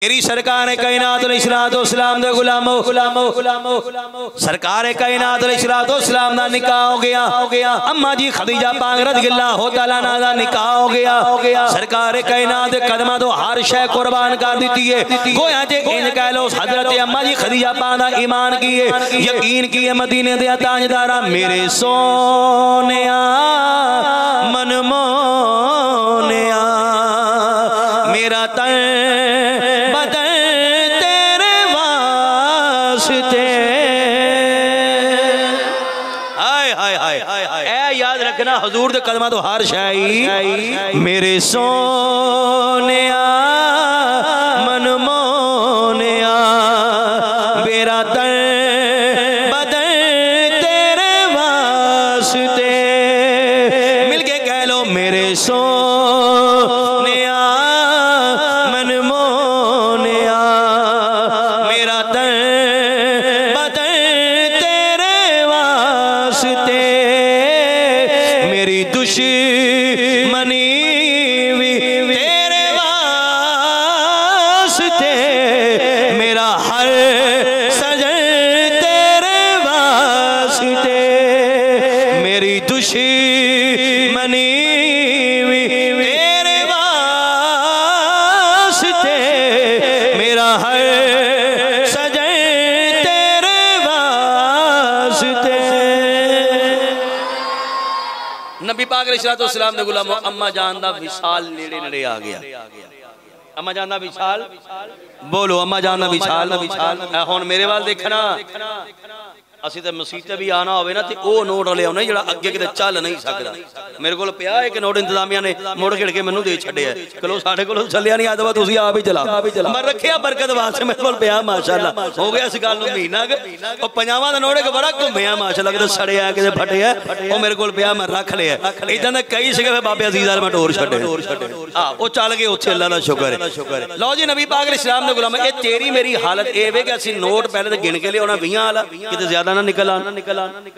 मेरी सरकार कायनात अलैहिस्सलाम दे गुलामो सरकार कायनात अलैहिस्सलाम दा निकाह हो गया। अम्मा जी खदीजा पाक रज़ियल्लाहु तआला अन्हा दा निकाह हो गया। सरकार कायनात दे कदमां तो हर शय कुर्बान कर दी है। गोया जे इंज कह लो हजरत अम्मा जी खदीजा पाक दा ईमान किए यकीन किए मदीने दे ताजदारा मेरे सोनिया मनमोनिया मेरा तन याद रखना हुजूर दे कदमां तो हर शाई मेरे सोनिया मनमोनिया मेरा तन बदन तेरे वास्ते मिलके कह लो मेरे सोनिया मनमोनिया मेरा तन बदन तेरे वास्ते दुश्मनी भी तेरे वास्ते मेरा हर सजन तेरे वास्ते मेरी दुश्मनी भी तेरे वास्ते मेरा हर सजन तेरे वास्ते। नबी पाक अलैहिस्सलाम दे गुलामो अम्मा जान दा विशाल नेड़े नेड़े आ गया। अम्मा जान दा विशाल बोलो अम्मा जान दा विशाल हुण मेरे वाल देखना असी तो मसीते भी आना होवे ना ते ओ नोट ले आउणे जिहड़ा अगे किते चल नहीं सकदा। मेरे कोल पिया एक नोट इंतजामिया ने मुड़ घिड़ के मैनू दे छड्डिया चलो साडे कोल चलिया नहीं आदवा तुसीं आप ही चला मैं रखिया बरकत वास्ते मेरे कोल पिया माशाअल्लाह हो गया इस गल नूं महीना के ओ 50वां दा नोट एक बड़ा घुम्मिया माशाअल्लाह किते सड़िया किते फटिया ओ मेरे कोल पिया मैं रख लिया। इदां दे कई सीगे बाबे अजीज वाल मैं टोर छड्डे हां ओ चल गए उत्थे अल्लाह दा शुक्र है। लो जी नबी पाक अलैहिस्सलाम दे गुलाम ए तेरी मेरी हालत ए वे कि असीं नोट पहले ते गिन के लियाउणा 20 वाला किते ज्यादा ना निकल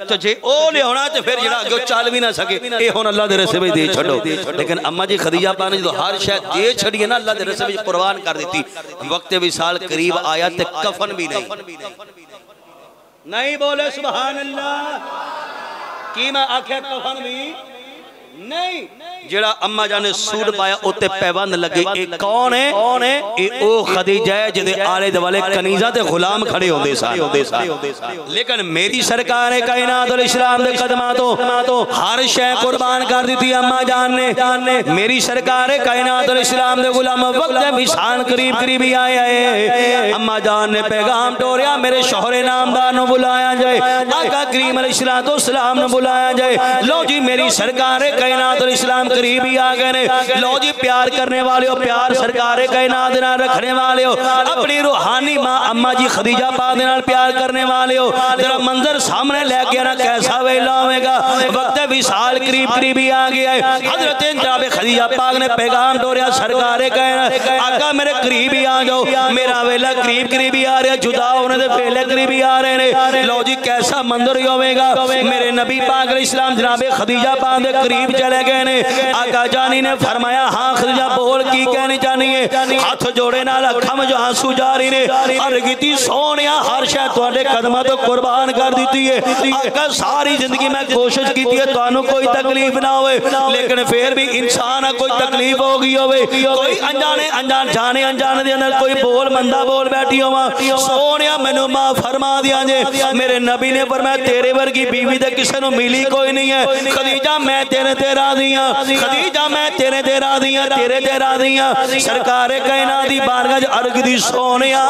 तो जे ओ लियाना तो फिर जरा अगे चल भी ना सके ये हुण अल्लाह दे रस्ते में दे छड्डो। लेकिन अम्मा जी खदीजा पाक ने जो हर शय दे छड़ी है ना अल्लाह दे रस्ते में कुर्बान कर दी। वक्त विसाल करीब आया ते कफन भी नहीं बोले सुभान अल्लाह की मैं आख्या कफन भी नहीं जेड़ा अम्मा जान ने सूट पाया उत्ते पैबंद लगे ए कौन है ए ओ खदीजा है जिदे आले दुआले कनीजा ते गुलाम खड़े होंदे सन। लेकिन मेरी सरकार कायनात अलैहिस्सलाम दे कदमां तो हर शय कुर्बान कर दी अम्मा जान ने। मेरी सरकार कायनात अलैहिस्सलाम दे गुलाम वक्त विसाल करीब करीब ही आया है। अम्मा जान ने पैगाम टोरिया मेरे शोहरे नामदार नु बुलाया जाए आका करीम अलैहिस्सलाम नु बुलाया जाए। लो जी मेरी सरकार कायनात अलैहिस्सलाम करीब ही आ गए ने। लो जी प्यार करने वाले हो प्यार सरकार कायनात नाल रखने वाले हो अपनी रूहानी मां अम्मा जी खदीजा पाक दे नाल प्यार करने वाले हो जरा मंजर सामने लेके आना कैसा वेला होगा। वक्त विसाल करीब करीब ही आ गया है। हजरत जनाब खदीजा पाक ने पैगाम डोरिया सरकार कायनात आका मेरे करीब ही आ जाओ मेरा वेला करीब करीब ही आ रहा जुदा होने दे वेले करीब ही आ रहे ने। लो जी कैसा मंजर होगा मेरे नबी पाक अलैहिस्सलाम जनाब खदीजा पाक दे करीब चले गए ने। आका जानी ने फरमाया हाँ खदीजा बोल की कहनी चाहनी है। हाथ जोड़े नाल अखां जो आंसू जारी ने अर्ज कीती सोहणिया हर शय तुहाडे कदमां तो कुर्बान कर दी है। आका सारी जिंदगी मैं कोशिश की है तुहानू कोई तकलीफ ना होवे लेकिन फिर भी इंसान कोई तकलीफ हो गई होवे कोई जाने अनजाने दे अंदर कोई बोल मंदा बोल बैठी होवा सोहणिया मैनू माफ फरमा दिया जे। मेरे नबी ने फरमाया तेरे वर्गी बीवी ते किसे नू मिली कोई नहीं है। खदीजा मैं तेरे ते राज़ी हां खदीजा मैं तेरे ते राज़ी हां तेरे ते राज़ी हां। सरकार कायनात दी बारगाह च अर्ज दी सोहणिया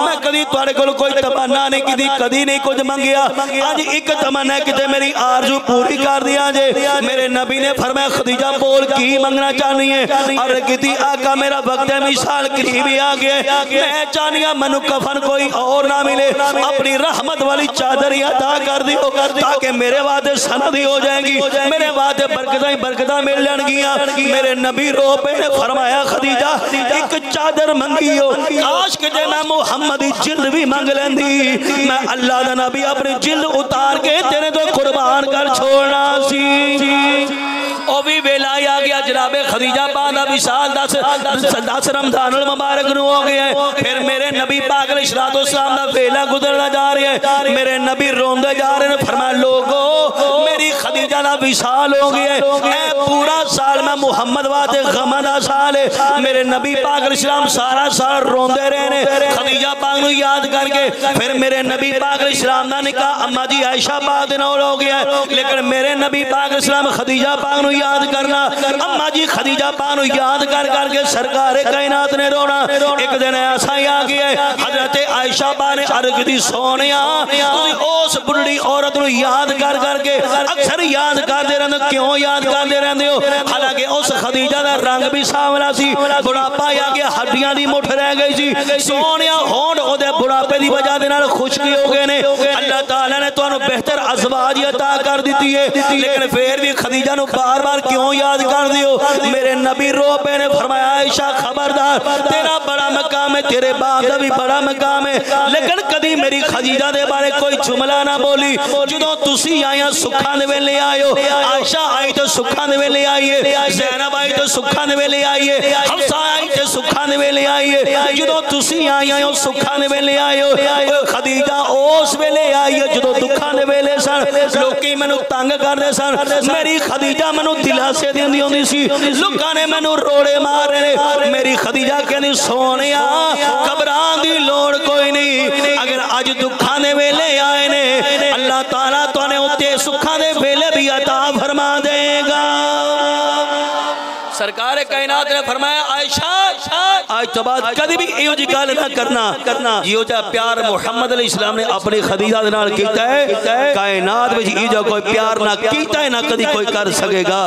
मैं कदी तुहाडे कोल कोई तमन्ना नहीं कीती कदी नहीं कुछ मंगिया अज एक तमन्ना किते मेरी आरज़ू पूरी कर दिया जे। मेरे नबी ने फरमाया खदीजा बोल की मंगना चाहनी है। अर्ज कीती आका मेरा वक्त विसाल करीब ही आ गया मैं चाहनी हां मैनू कफन कोई और ना मिले अपनी रहमत वाली चादर अता कर दियो ताकि मेरे वास्ते सनद हो जाएगी मेरे वास्ते बरकतां मिल जाएंगियां। मेरे नबी रो पे ने फरमाया खदीजा एक चादर मंगी हो काश कि मैं मुहम्मद दी जिल्द भी मंग लेंदी मैं अल्लाह दा नबी अपनी जिल्द उतार के तेरे तो कुर्बान कर छोड़ना सी। ओ भी वेला आ जनाबे खदीजा पाक दा विसाल 10 रमजान मुबारक नु हो गया है। फिर मेरे नबी पाक अलैहिस्सलाम दा वेला गुजरना जा रहा है, मेरे नबी रोंदे जा रहे हैं। फरमाया लोगो मेरी खदीजा दा विसाल हो गया है, ए पूरा साल मैं मुहम्मद वास्ते गम दा साल है। मेरे नबी पाक अलैहिस्सलाम सारा साल रोंदे रहे ने खदीजा पाक नु याद करके। फिर मेरे नबी पाक अलैहिस्सलाम दा निकाह अम्मा जी आयशा पाक दे नाल हो गया है, लेकिन मेरे नबी पाक अलैहिस्सलाम खदीजा पाक नु याद करना, अम्मा जी खदीजा पाक नु याद कर करके सरकार कायनात ने रोना। एक दिन ऐसा ही आ गया है, हजरत आयशा पाक ने अर्ज दी सोनिया उस बुढ़ी औरत नु याद कर करके अक्सर याद करते रहंदे, क्यों याद करते रहंदे हो? हालांकि उस खदीजा दा रंग भी सांवला सी, बुढ़ापा आ गया, हड्डियां दी मुठ रह गई सी। सोनिया होंड ओदे बुढ़ापे दी वजह दे नाल खुशकी हो गए ने। अल्लाह ताला ने तुहानू बेहतर अज़वाज अता कर दी है, लेकिन फिर भी खदीजा नु बार-बार क्यों याद कर दियो? मेरे नबी रो पे ने फरमाया आयशा खबरदार, तेरा बड़ा मकाम है, तेरे बाप दा भी बड़ा मकाम है, लेकिन कदी मेरी खदीजा दे बारे कोई जुमला ना बोली। जदों तुसी आया सुखां दे वेले आयो, आयशा आई तो सुखां दे वेले आई है, ज़ैनब आई तो सुखां दे वेले आई है, हफ्सा आई तो सुखां दे वेले आई है। जदों तुसी आया हो सुखां दे वेले आयो, खदीजा उस वेले आई है जदों दुखां दे वेले सन। लोकी मैनू तंग करदे सन, मेरी खदीजा मैनू दिलासे दिंदी होंदी सी, लोकां ने मैनू रोड़े मारे ने। मेरी खदीजा कहंदी सोनिया घबराण दी लोड़ कोई नहीं, अगर अज दुखां दे वेले आए ने अल्लाह ताला तुहानू उत्ते सुखां दे वेले भी अता फरमा देगा। सरकार कायनात ने फरमाया आयशा आज तो बाद कभी भी इहो जी गल ना करना जिहो जा प्यार मुहम्मद अलैहिस्सलाम ने अपनी खदीजा दे नाल कीता है, कायनात विच इहो कोई प्यार ना कीता है ना कदी कोई कर सकेगा।